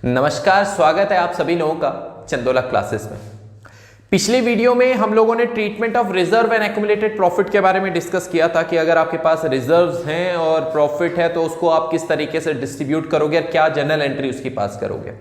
नमस्कार, स्वागत है आप सभी लोगों का चंदोला क्लासेस में। पिछली वीडियो में हम लोगों ने treatment of reserve and accumulated profit के बारे में डिस्कस किया था कि अगर आपके पास रिजर्व्स हैं और प्रॉफिट है तो उसको आप किस तरीके से डिस्ट्रीब्यूट करोगे और क्या जर्नल एंट्री उसकी पास करोगे।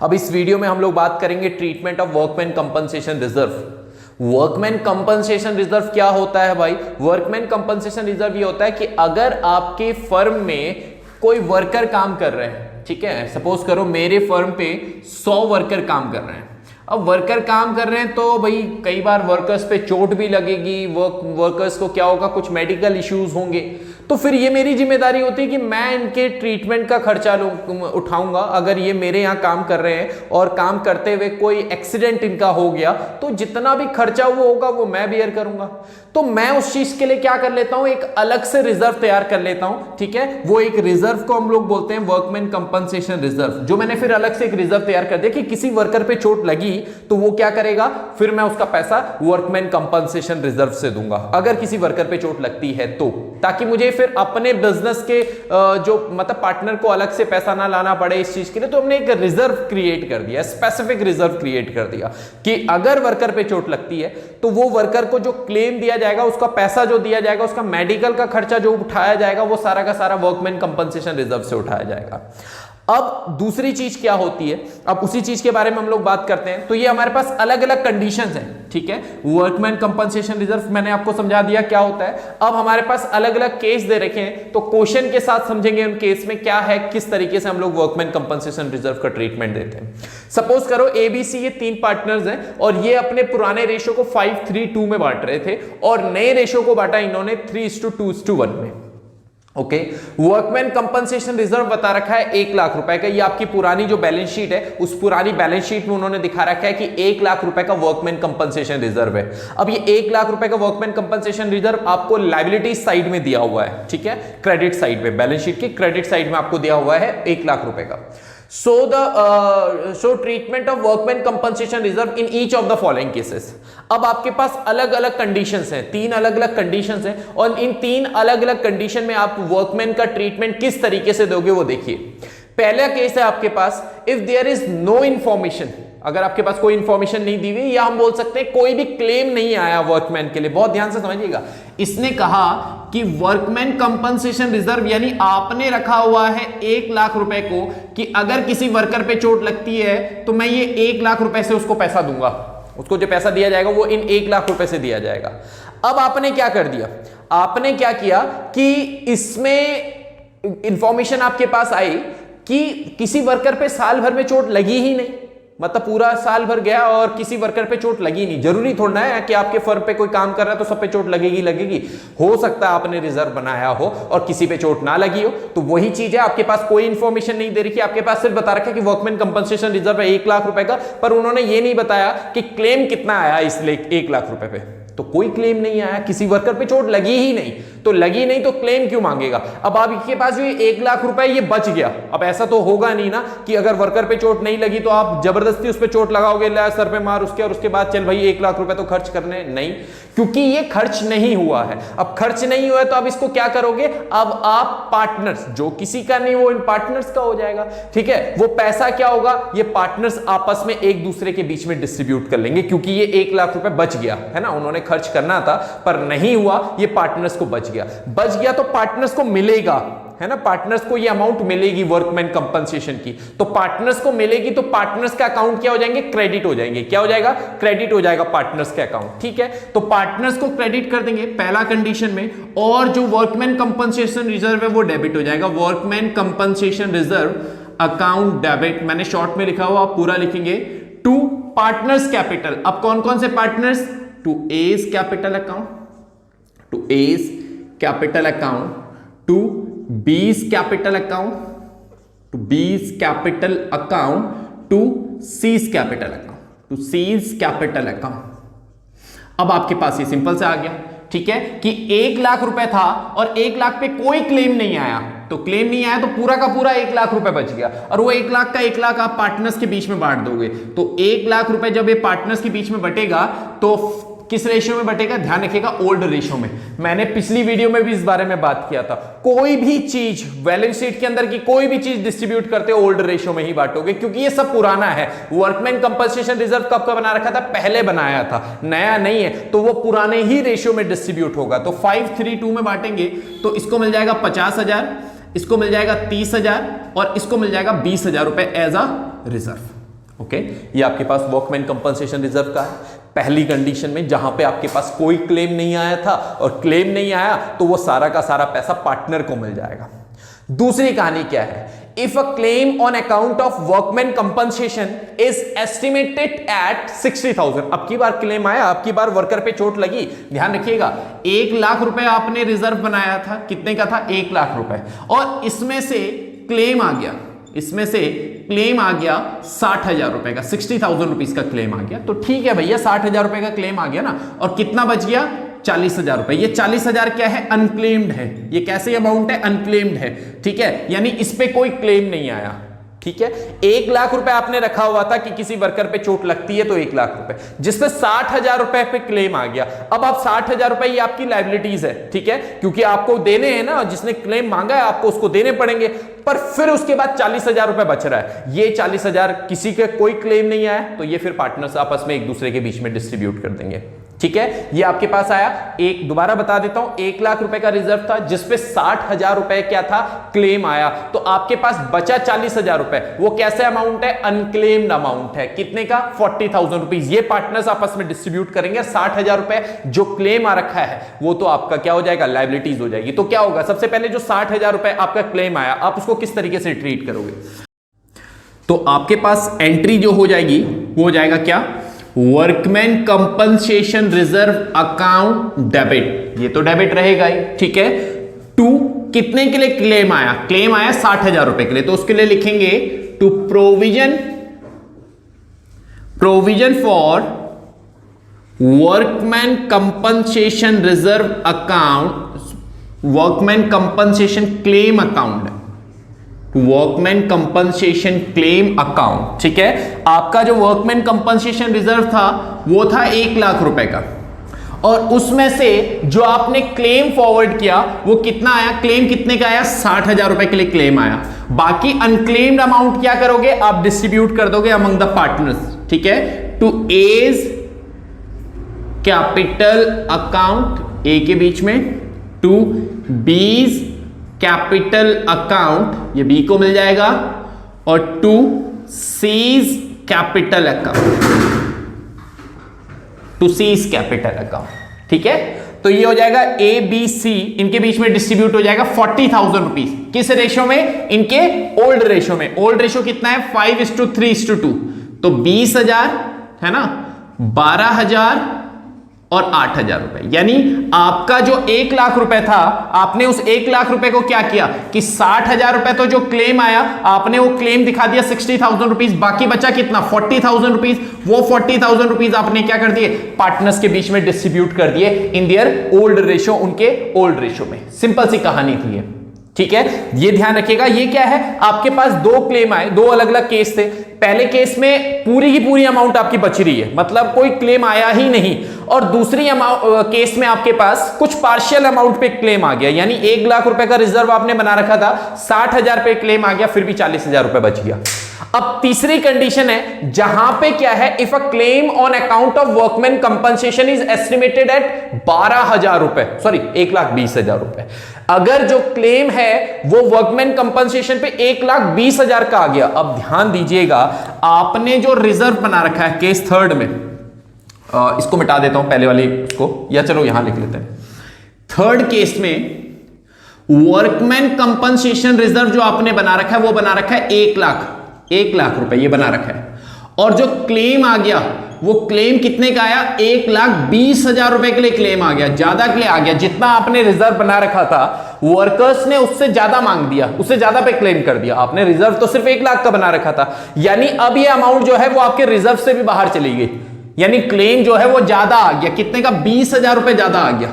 अब इस वीडियो में हम लोग बात करेंगे treatment of workman compensation reserve. Workman compensation reserve क्या होता है भाई? वर्कमैन कंपनसेशन रिजर्व ये होता है कि अगर आपके फर्म में कोई वर्कर काम कर रहे हैं, ठीक है, सपोज करो मेरे फर्म पे 100 वर्कर काम कर रहे हैं। अब वर्कर काम कर रहे हैं तो भाई कई बार वर्कर्स पे चोट भी लगेगी, वर्कर्स को क्या होगा, कुछ मेडिकल इश्यूज होंगे, तो फिर ये मेरी जिम्मेदारी होती है कि मैं इनके ट्रीटमेंट का खर्चा उठाऊंगा। अगर ये मेरे यहाँ काम कर रहे हैं और काम करते हुए कोई एक्सीडेंट इनका हो गया तो जितना भी खर्चा वो होगा वो मैं बेयर करूंगा। तो मैं उस चीज के लिए क्या कर लेता हूं, एक अलग से रिजर्व तैयार कर लेता हूं, ठीक है। वो एक रिजर्व को हम लोग बोलते हैं वर्कमैन कंपनसेशन रिजर्व, जो मैंने फिर अलग से एक रिजर्व तैयार कर दिया कि किसी वर्कर पे चोट लगी तो वो क्या करेगा, फिर मैं उसका पैसा वर्कमैन कंपनसेशन रिजर्व से दूंगा अगर किसी वर्कर पे चोट लगती है तो, ताकि मुझे फिर अपने बिजनेस के जो मतलब पार्टनर को अलग से पैसा ना लाना पड़े इस चीज के लिए। तो हमने एक रिजर्व क्रिएट कर दिया, स्पेसिफिक रिजर्व क्रिएट कर दिया कि अगर वर्कर पे चोट लगती है तो वो वर्कर को जो क्लेम दिया जाएगा, उसका पैसा जो दिया जाएगा, उसका मेडिकल का खर्चा जो उठाया जाएगा वो सारा का सारा वर्कमैन कंपनसेशन रिजर्व से उठाया जाएगा। अब दूसरी चीज क्या होती है, अब उसी चीज के बारे में हम लोग बात करते हैं। तो ये हमारे पास अलग अलग कंडीशंस हैं, ठीक है। वर्कमैन कंपनसेशन रिजर्व मैंने आपको समझा दिया क्या होता है। अब हमारे पास अलग अलग केस दे रखे हैं तो क्वेश्चन के साथ समझेंगे उन केस में क्या है, किस तरीके से हम लोग वर्कमैन कंपनसेशन रिजर्व का ट्रीटमेंट देते हैं। सपोज करो एबीसी ये 3 पार्टनर्स हैं और ये अपने पुराने रेशो को 5:3:2 में बांट रहे थे और नए रेशो को बांटा इन्होंने 3:2:1 में। ओके, वर्कमैन कंपनसेशन रिजर्व बता रखा है 1 लाख रुपए का। ये आपकी पुरानी जो बैलेंस शीट है उस पुरानी बैलेंस शीट में उन्होंने दिखा रखा है कि 1 लाख रुपए का वर्कमैन कंपनसेशन रिजर्व है। अब ये 1 लाख रुपए का वर्कमैन कंपनसेशन रिजर्व आपको लायबिलिटी साइड में दिया हुआ है, ठीक है, क्रेडिट साइड में, बैलेंस शीट की क्रेडिट साइड में आपको दिया हुआ है 1 लाख रुपए का। So treatment of workman compensation reserve in each of the following cases। अब आपके पास अलग अलग कंडीशंस हैं, 3 अलग अलग कंडीशंस हैं और इन 3 अलग अलग कंडीशन में आप वर्कमैन का ट्रीटमेंट किस तरीके से दोगे वो देखिए। पहला केस है आपके पास if there is no information, अगर आपके पास कोई इंफॉर्मेशन नहीं दी हुई, या हम बोल सकते हैं कोई भी क्लेम नहीं आया वर्कमैन के लिए। बहुत ध्यान से समझिएगा, इसने कहा कि वर्कमैन कंपनसेशन रिजर्व यानी आपने रखा हुआ है 1 लाख रुपए को कि अगर किसी वर्कर पे चोट लगती है तो मैं ये 1 लाख रुपए से उसको पैसा दूंगा, उसको जो पैसा दिया जाएगा वो इन 1 लाख रुपए से दिया जाएगा। अब आपने क्या कर दिया, आपने क्या किया कि इसमें इंफॉर्मेशन आपके पास आई कि किसी वर्कर पे साल भर में चोट लगी ही नहीं, मतलब पूरा साल भर गया और किसी वर्कर पे चोट लगी नहीं। जरूरी थोड़ा है कि आपके फर्म पे कोई काम कर रहा है तो सब पे चोट लगेगी। हो सकता है आपने रिजर्व बनाया हो और किसी पे चोट ना लगी हो। तो वही चीज है, आपके पास कोई इंफॉर्मेशन नहीं दे रही, आपके पास सिर्फ बता रखा है कि वर्कमैन कंपनसेशन रिजर्व है 1 लाख रुपए का, पर उन्होंने ये नहीं बताया कि क्लेम कितना आया इस 1 लाख रुपए पे। तो कोई क्लेम नहीं आया, किसी वर्कर पे चोट लगी ही नहीं, तो लगी नहीं तो क्लेम क्यों मांगेगा। अब आपके पास जो 1 लाख रुपए ये बच गया। अब ऐसा तो होगा नहीं ना कि अगर वर्कर पे चोट नहीं लगी तो आप जबरदस्ती उस पे चोट लगाओगे, ला सर पे मार उसके, और उसके बाद चल भाई 1 लाख रुपए तो खर्च करने, नहीं, क्योंकि ये खर्च नहीं हुआ है। अब खर्च नहीं हुआ है तो अब इसको क्या करोगे, अब आप पार्टनर्स, जो किसी का नहीं वो इन पार्टनर्स का हो जाएगा, ठीक है। वो पैसा क्या होगा, ये पार्टनर्स आपस में एक दूसरे के बीच में डिस्ट्रीब्यूट कर लेंगे, क्योंकि ये 1 लाख रुपए बच गया है ना, उन्होंने खर्च करना था पर नहीं हुआ, ये पार्टनर्स को बच गया तो पार्टनर्स को मिलेगा, है ना, पार्टनर्स को ये अमाउंट मिलेगी वर्कमैन कंपनसेशन की। तो पार्टनर्स को मिलेगी तो पार्टनर्स का अकाउंट क्या हो जाएंगे, क्रेडिट हो जाएंगे। क्या हो जाएगा, क्रेडिट हो जाएगा पार्टनर्स के अकाउंट, ठीक है। तो पार्टनर्स को क्रेडिट कर देंगे पहला कंडीशन में, और जो वर्कमैन कंपनसेशन रिजर्व है वो डेबिट हो जाएगा। Workman compensation reserve account debit, मैंने शॉर्ट में लिखा हुआ, आप पूरा लिखेंगे, टू पार्टनर्स कैपिटल। अब कौन कौन से partners, to A's capital account, to A's capital account, to B's capital account, to B's capital account, to C's capital account, to C's capital account. अब आपके पास ये सिंपल से आ गया, ठीक है, कि 1 लाख रुपए था और 1 लाख पे कोई क्लेम नहीं आया, तो क्लेम नहीं आया तो पूरा का पूरा 1 लाख रुपए बच गया, और वो 1 लाख का 1 लाख आप पार्टनर्स के बीच में बांट दोगे। तो 1 लाख रुपए जब ये पार्टनर्स के बीच में बटेगा तो किस रेशियो में बटेगा, ध्यान रखिएगा ओल्ड रेशियो में। मैंने पिछली वीडियो में भी इस बारे में बात किया था, कोई भी चीज बैलेंस शीट के अंदर की कोई भी चीज डिस्ट्रीब्यूट करते हो ओल्ड रेशियो में ही बांटोगे, क्योंकि ये सब पुराना है। वर्कमैन कंपनसेशन रिजर्व कब का बना रखा था, पहले बनाया था, नया नहीं है, तो वो पुराने ही रेशियो में डिस्ट्रीब्यूट होगा। तो 5-3-2 में बांटेंगे तो इसको मिल जाएगा 50,000, इसको मिल जाएगा 30,000 और इसको मिल जाएगा 20,000 रुपए एज अ रिजर्व। ओके, ये आपके पास वर्कमैन कंपनसेशन रिजर्व का है। पहली कंडीशन में जहां पे आपके पास कोई क्लेम नहीं आया था, और क्लेम नहीं आया तो वो सारा का सारा पैसा पार्टनर को मिल जाएगा। दूसरी कहानी क्या है, if a claim on account of workman compensation is estimated at 60,000। अब की बार क्लेम आया, अब की बार वर्कर पे चोट लगी, ध्यान रखिएगा 1 लाख रुपए आपने रिजर्व बनाया था, कितने का था, 1 लाख रुपए, और इसमें से क्लेम आ गया, इसमें से क्लेम आ गया 60,000 रुपए का, 60,000 रुपीज का क्लेम आ गया। तो ठीक है भैया, 60,000 रुपए का क्लेम आ गया ना, और कितना बच गया, 40,000 रुपए। ये 40,000 क्या है, अनक्लेम्ड है। ये कैसे अमाउंट है, अनक्लेम्ड है, ठीक है, यानी इस पे कोई क्लेम नहीं आया, ठीक है। 1 लाख रुपए आपने रखा हुआ था कि किसी वर्कर पे चोट लगती है तो 1 लाख रुपए, जिसपे 60,000 रुपए पे क्लेम आ गया। अब आप 60,000 रुपए ये आपकी लायबिलिटीज है, ठीक है, क्योंकि आपको देने हैं ना, जिसने क्लेम मांगा है आपको उसको देने पड़ेंगे, पर फिर उसके बाद 40,000 रुपए बच रहा है। ये 40,000 किसी के कोई क्लेम नहीं आया, तो ये फिर पार्टनर्स आपस में एक दूसरे के बीच में डिस्ट्रीब्यूट कर देंगे, ठीक है। ये आपके पास आया, एक दोबारा बता देता हूं, 1 लाख रुपए का रिजर्व था जिसपे 60,000 रुपए क्या था, क्लेम आया, तो आपके पास बचा 40,000 रुपए। वो कैसे अमाउंट है, अनक्लेम्ड अमाउंट है, कितने का, 40,000 रुपीज। ये पार्टनर्स आपस में डिस्ट्रीब्यूट करेंगे। 60,000 रुपए जो क्लेम आ रखा है वो तो आपका क्या हो जाएगा, लायबिलिटीज हो जाएगी। तो क्या होगा, सबसे पहले जो 60,000 रुपए आपका क्लेम आया, आप उसको किस तरीके से ट्रीट करोगे, तो आपके पास एंट्री जो हो जाएगी वो हो जाएगा क्या, workman compensation reserve account debit. ये तो डेबिट रहेगा ही, ठीक है। टू कितने के लिए क्लेम आया, क्लेम आया 60,000 रुपए के लिए, तो उसके लिए लिखेंगे to provision for workman compensation reserve account, workman compensation claim account, workman compensation claim account, ठीक है। आपका जो वर्कमैन कंपनसेशन रिजर्व था वो था 1 लाख रुपए का, और उसमें से जो आपने क्लेम फॉरवर्ड किया वो कितना आया, क्लेम कितने का आया, 60,000 रुपए के लिए क्लेम आया। बाकी अनक्लेम्ड अमाउंट क्या करोगे, आप डिस्ट्रीब्यूट कर दोगे अमंग द पार्टनर्स, ठीक है। टू एज कैपिटल अकाउंट, ए के बीच में, टू बीज कैपिटल अकाउंट, ये बी को मिल जाएगा, और to C's capital account, to C's capital account, ठीक है। तो ये हो जाएगा ए बी सी, इनके बीच में डिस्ट्रीब्यूट हो जाएगा 40,000 रुपीज, किस रेशियो में, इनके ओल्ड रेशियो में। ओल्ड रेशियो कितना है, 5:3:2, तो 20,000 है ना, 12,000 और 8,000 रुपए। यानी आपका जो 1 लाख रुपए था, आपने उस 1 लाख रुपए को क्या किया कि 60,000 रुपए तो जो क्लेम आया, आपने वो क्लेम दिखा दिया 60,000 रुपीज, बाकी बचा कितना, 40,000 रुपीज। वो 40,000 रुपीज आपने क्या कर दिए, पार्टनर्स के बीच में डिस्ट्रीब्यूट कर दिए इन देयर ओल्ड रेशियो, उनके ओल्ड रेशियो में। सिंपल सी कहानी थी ये, ठीक है। ये ध्यान रखिएगा, ये क्या है, आपके पास 2 क्लेम आए, 2 अलग अलग केस थे। पहले केस में पूरी की पूरी अमाउंट आपकी बच रही है, मतलब कोई क्लेम आया ही नहीं, और दूसरी केस में आपके पास कुछ पार्शियल अमाउंट पे क्लेम आ गया, यानी 1 लाख रुपए का रिजर्व आपने बना रखा था, 60,000 पे क्लेम आ गया, फिर भी 40,000 रुपए बच गया। अब तीसरी कंडीशन है जहां पे क्या है, if a claim on account of workman compensation is estimated at 12,000 रुपए, सॉरी 1,20,000 रुपए। अगर जो क्लेम है वो वर्कमैन कंपनसेशन पे 1,20,000 का आ गया। अब ध्यान दीजिएगा, आपने जो रिजर्व बना रखा है केस थर्ड में, इसको मिटा देता हूं पहले वाली इसको, या चलो यहां लिख लेते हैं। थर्ड केस में वर्कमैन कंपनसेशन रिजर्व जो आपने बना रखा है वो बना रखा है 1 लाख रुपए, ये बना रखा है, और जो क्लेम आ गया वो क्लेम कितने का आया, 1,20,000 रुपए के लिए क्लेम आ गया, ज्यादा के लिए आ गया। जितना आपने रिजर्व बना रखा था वर्कर्स ने उससे ज्यादा मांग दिया, उससे ज्यादा पे क्लेम कर दिया। आपने रिजर्व तो सिर्फ 1 लाख का बना रखा था, यानी अब ये अमाउंट जो है वो आपके रिजर्व से भी बाहर चली गई, यानी क्लेम जो है वो ज्यादा आ गया। कितने का, 20,000 रुपए ज्यादा आ गया।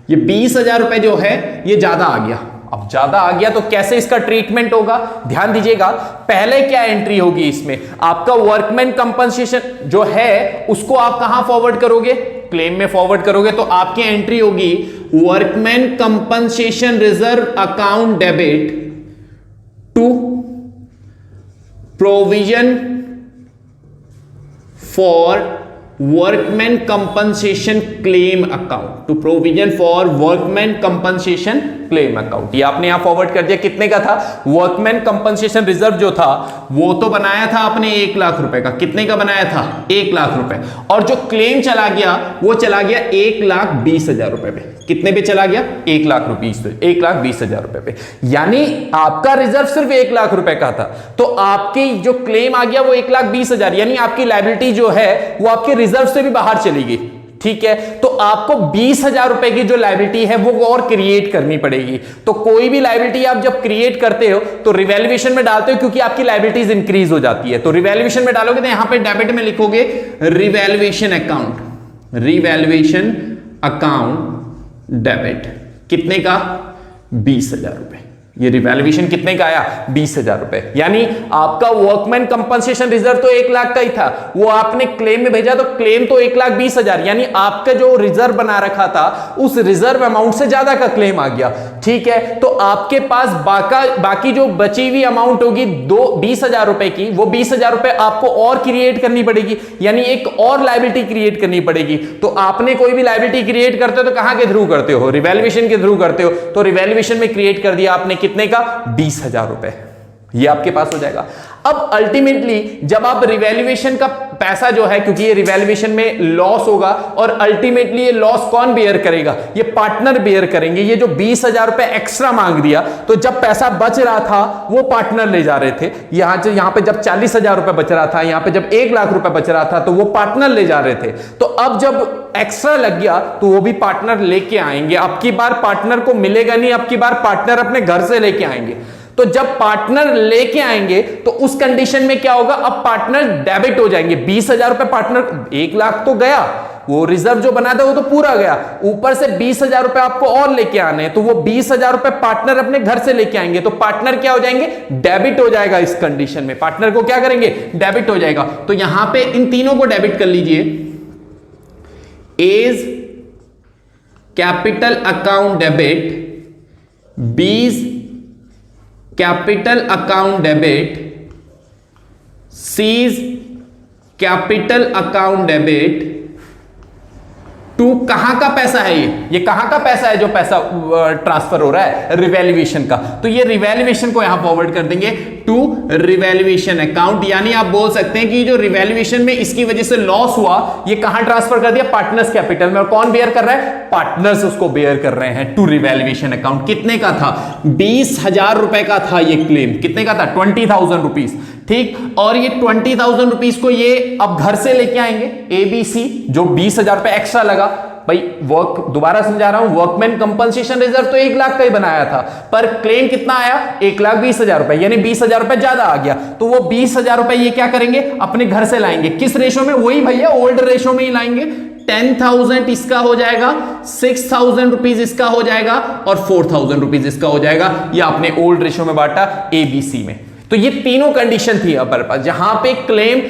ये 20,000 रुपए जो है ये ज्यादा आ गया। अब ज्यादा आ गया तो कैसे इसका ट्रीटमेंट होगा, ध्यान दीजिएगा। पहले क्या एंट्री होगी इसमें, आपका वर्कमैन कंपनसेशन जो है उसको आप कहां फॉरवर्ड करोगे, क्लेम में फॉरवर्ड करोगे तो आपकी एंट्री होगी workman compensation reserve account debit to provision for workman compensation claim account, to provision for workman compensation claim account. ये आपने यहां फॉरवर्ड कर दिया। कितने का था? वर्कमैन कंपनसेशन रिजर्व जो था वो तो बनाया था आपने 1 लाख रुपए का। कितने का बनाया था? 1 लाख रुपए। और जो क्लेम चला गया वो चला गया 1,20,000 रुपए पे। कितने पे चला गया? 1,20,000 रुपए पे। यानी आपका रिजर्व सिर्फ 1 लाख रुपए का था, तो आपकी जो क्लेम आ गया वो 1,20,000, यानी आपकी लायबिलिटी जो है वो आपके रिजर्व से भी बाहर चली गई। ठीक है, तो आपको 20,000 रुपए की जो लायबिलिटी है वो और क्रिएट करनी पड़ेगी। तो कोई भी लायबिलिटी आप जब क्रिएट करते हो तो रिवैल्यूएशन में डालते हो, क्योंकि आपकी लायबिलिटीज इंक्रीज हो जाती है। तो रिवैल्यूएशन में डालोगे तो यहां पे डेबिट में लिखोगे revaluation account, revaluation account debit. कितने का? 20,000 रुपए। ये रिवैल्यूएशन कितने का आया? 20,000 रुपए। यानी आपका वर्कमैन कंपनसेशन रिजर्व तो 1 लाख का ही था, वो आपने क्लेम में भेजा तो क्लेम तो 1,20,000, यानी आपका जो रिजर्व बना रखा था उस रिजर्व अमाउंट से ज्यादा का क्लेम आ गया। ठीक है, तो आपके पास बाकी जो बची हुई अमाउंट होगी 20,000 रुपए की, वो 20,000 रुपए आपको और क्रिएट करनी पड़ेगी, यानी एक और लायबिलिटी क्रिएट करनी पड़ेगी। तो आपने कोई भी लायबिलिटी क्रिएट करते हो तो कहां के थ्रू करते हो? रिवैल्यूएशन के थ्रू करते हो। तो रिवैल्यूएशन में क्रिएट कर दिया आपने कितने का? 20,000 रुपए। ये आपके पास हो जाएगा। अब अल्टीमेटली जब आप रिवैल्यूएशन का पैसा जो है, क्योंकि ये रिवैल्यूएशन में लॉस होगा और अल्टीमेटली ये लॉस कौन बेयर करेगा? ये पार्टनर बेयर करेंगे। ये जो 20,000 रुपए एक्स्ट्रा मांग दिया, तो जब पैसा बच रहा था वो पार्टनर ले जा रहे थे। यहां पे जब 40,000 रुपए बच रहा था, यहां पे जब 1 लाख रुपए बच रहा था, तो वो पार्टनर ले जा रहे थे। तो अब जब एक्स्ट्रा लग गया तो वो भी पार्टनर लेके आएंगे। अब की बार पार्टनर को मिलेगा नहीं, अब की बार पार्टनर अपने घर से लेके आएंगे। तो जब पार्टनर लेके आएंगे तो उस कंडीशन में क्या होगा? अब पार्टनर डेबिट हो जाएंगे। 20,000 रुपए पार्टनर, 1 लाख तो गया, वो रिजर्व जो बना था वो तो पूरा गया, ऊपर से 20,000 रुपए आपको और लेके आने हैं, तो वो 20,000 रुपए पार्टनर अपने घर से लेके आएंगे। तो पार्टनर क्या हो जाएंगे? डेबिट हो जाएगा। इस कंडीशन में पार्टनर को क्या करेंगे? डेबिट हो जाएगा। तो यहां पे इन तीनों को डेबिट कर लीजिए। A's capital account debit, B's capital account debit, C's capital account debit. To कहां का पैसा है? ये कहां का पैसा है जो पैसा ट्रांसफर हो रहा है? रिवैल्यूएशन का। तो ये रिवैल्यूएशन को यहां फॉरवर्ड कर देंगे टू रिवैल्यूएशन अकाउंट। यानी आप बोल सकते हैं कि जो रिवैल्यूएशन में इसकी वजह से लॉस हुआ, ये कहां ट्रांसफर कर दिया? पार्टनर्स कैपिटल में। और कौन बेयर कर रहा है? पार्टनर्स उसको बेयर कर रहे हैं टू रिवैल्यूएशन अकाउंट। कितने का था? 20,000 रुपए का था ये क्लेम। कितने का था? 20,000 रुपीज। ठीक, और ये 20,000 रुपीज को ये अब घर से लेके आएंगे। ABC जो 20,000 रुपए एक्स्ट्रा लगा, भाई वर्क दोबारा समझा रहा हूं, वर्कमैन कंपनसेशन रिजर्व तो 1 लाख का ही बनाया था, पर क्लेम कितना आया? 1,20,000 रुपए, यानी 20,000 रुपए ज्यादा आ गया। तो वो 20,000 रुपए ये क्या करेंगे? अपने घर से लाएंगे। किस रेशो में? वही भैया ओल्ड रेशो में ही लाएंगे। 10,000 इसका हो जाएगा, 6,000 रुपीज इसका हो जाएगा और 4,000 रुपीज इसका हो जाएगा। ये आपने ओल्ड रेशो में बांटा ABC में। तो ये तीनों कंडीशन थी हमारे पास। जहां पे क्लेम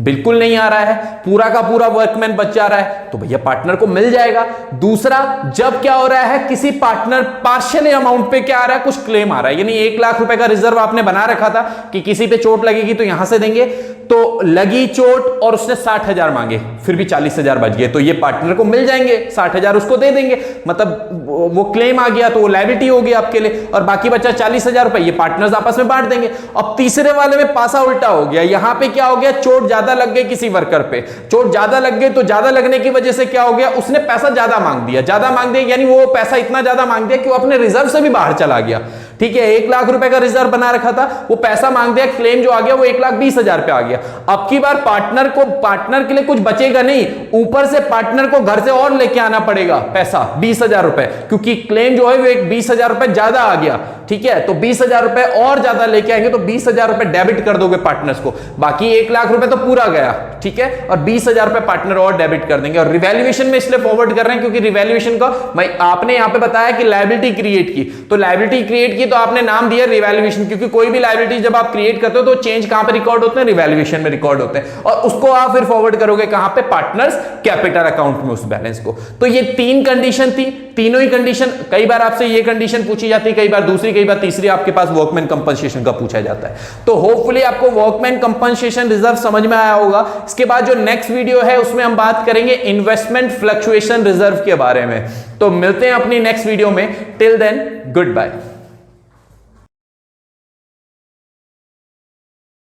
बिल्कुल नहीं आ रहा है, पूरा का पूरा वर्कमैन बच जा रहा है, तो भैया पार्टनर को मिल जाएगा। दूसरा, जब क्या हो रहा है? किसी पार्टनर पार्शियल अमाउंट पे क्या आ रहा है? कुछ क्लेम आ रहा है, यानी 1 लाख रुपए का रिजर्व आपने बना रखा था कि किसी पे चोट लगेगी तो यहां से देंगे, तो लगी चोट और उसने 60,000 मांगे, फिर भी 40,000 बच गए, तो ये पार्टनर को मिल जाएंगे, 60,000 उसको दे देंगे। मतलब वो क्लेम आ गया तो वो लायबिलिटी होगी आपके लिए, और बाकी बचा 40,000 रुपए, ये पार्टनर्स आपस में बांट देंगे। अब तीसरे वाले में पासा उल्टा हो गया। यहां पे क्या हो गया? चोट ज्यादा लग गई किसी वर्कर पे, चोट ज्यादा लग गई, तो ज्यादा लगने की वजह से क्या हो गया? उसने पैसा ज्यादा मांग दिया। ज्यादा मांग दिया यानी वो पैसा इतना ज्यादा मांग दिया कि वो अपने रिजर्व से भी बाहर चला गया। ठीक है, 1 लाख रुपए का रिजर्व बना रखा था, वो पैसा मांग दिया, क्लेम जो आ गया वो 1,20,000 पे आ गया। अब की बार पार्टनर के लिए कुछ बचेगा नहीं, ऊपर से पार्टनर को घर से और लेके आना पड़ेगा पैसा 20,000 रुपए, क्योंकि क्लेम जो है वो 20,000 रुपए ज्यादा आ गया। ठीक है, तो 20,000 रुपए और ज्यादा लेके आएंगे, तो 20,000 रुपए डेबिट कर दोगे पार्टनर्स को, बाकी 1 लाख रुपए तो पूरा गया। ठीक है, और 20,000 रुपए पार्टनर और डेबिट कर देंगे। और रिवैल्यूएशन में इसलिए फॉरवर्ड कर रहे हैं क्योंकि रिवैल्यूएशन का भाई आपने यहां पे बताया कि लायबिलिटी क्रिएट की, तो लायबिलिटी क्रिएट की तो आपने नाम दिया रिवैल्यूएशन, क्योंकि कोई भी लायबिलिटी जब आप क्रिएट करते हो तो चेंज कहां पे रिकॉर्ड होते हैं, रिवैल्यूएशन में रिकॉर्ड होते हैं, और उसको आप फिर फॉरवर्ड करोगे कहां पे, पार्टनर्स कैपिटल अकाउंट में उस बैलेंस को। तो ये 3 कंडीशन थी, तीनों ही कंडीशन, कई बार आपसे ये कंडीशन पूछी जाती है, कई बार दूसरी, कई बार तीसरी आपके पास वर्कमैन कंपनसेशन का पूछा जाता है। तो होपफुली आपको वर्कमैन कंपनसेशन रिजर्व समझ में आया होगा। इसके बाद जो नेक्स्ट वीडियो है उसमें हम बात करेंगे इन्वेस्टमेंट फ्लक्चुएशन रिजर्व के बारे में। तो मिलते हैं अपनी नेक्स्ट वीडियो में, टिल देन गुड बाय।